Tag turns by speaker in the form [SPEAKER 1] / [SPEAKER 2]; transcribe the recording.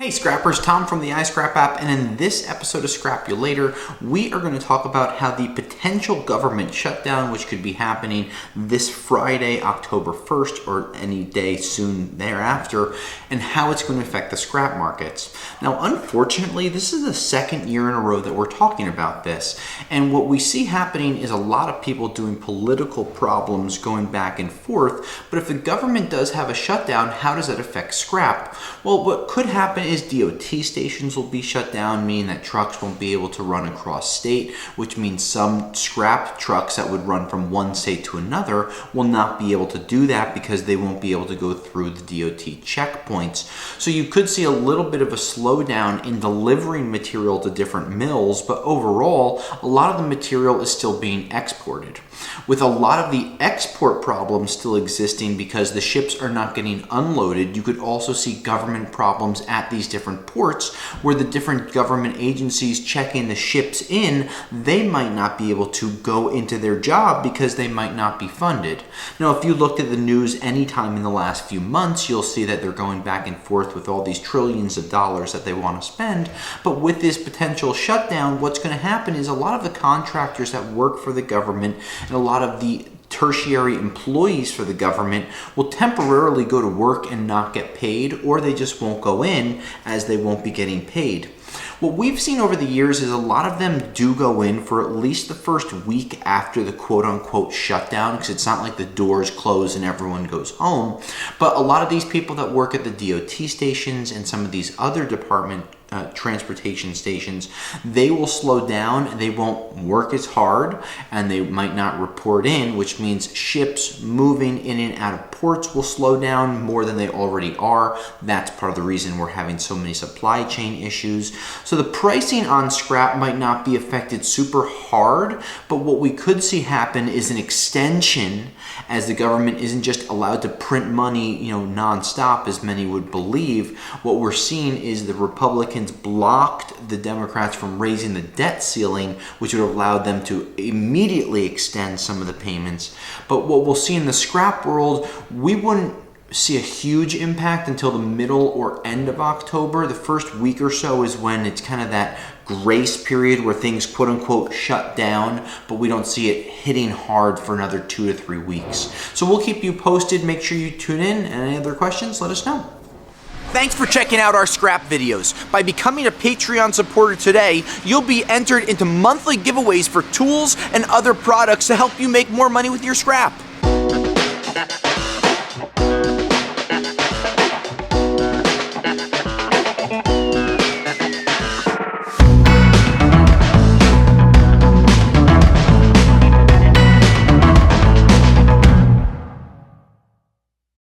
[SPEAKER 1] Hey Scrappers, Tom from the iScrap app, and in this episode of Scrap You Later, we are going to talk about how the potential government shutdown, which could be happening this Friday, October 1st, or any day soon thereafter, and how it's going to affect the scrap markets. Now, unfortunately, this is the second year in a row that we're talking about this, and what we see happening is a lot of people doing political problems going back and forth, but if the government does have a shutdown, how does that affect scrap? Well, what could happen is DOT stations will be shut down, meaning that trucks won't be able to run across state, which means some scrap trucks that would run from one state to another will not be able to do that because they won't be able to go through the DOT checkpoints. So you could see a little bit of a slowdown in delivering material to different mills, but overall, a lot of the material is still being exported. With a lot of the export problems still existing because the ships are not getting unloaded, you could also see government problems at these different ports where the different government agencies checking the ships in, they might not be able to go into their job because they might not be funded. Now, if you looked at the news anytime in the last few months, you'll see that they're going back and forth with all these trillions of dollars that they want to spend. But with this potential shutdown, what's going to happen is a lot of the contractors that work for the government and a lot of the tertiary employees for the government will temporarily go to work and not get paid, or they just won't go in as they won't be getting paid. What we've seen over the years is a lot of them do go in for at least the first week after the quote-unquote shutdown, because it's not like the doors close and everyone goes home. But a lot of these people that work at the DOT stations and some of these other department transportation stations, they will slow down, they won't work as hard, and they might not report in, which means ships moving in and out of ports will slow down more than they already are. That's part of the reason we're having so many supply chain issues. So the pricing on scrap might not be affected super hard, but what we could see happen is an extension, as the government isn't just allowed to print money, nonstop as many would believe. What we're seeing is the Republicans blocked the Democrats from raising the debt ceiling, which would have allowed them to immediately extend some of the payments. But what we'll see in the scrap world, we wouldn't see a huge impact until the middle or end of October. The first week or so is when it's kind of that grace period where things quote unquote shut down, but we don't see it hitting hard for another 2 to 3 weeks. So we'll keep you posted. Make sure you tune in, and any other questions, let us know. Thanks for checking out our scrap videos. By becoming a Patreon supporter today, you'll be entered into monthly giveaways for tools and other products to help you make more money with your scrap.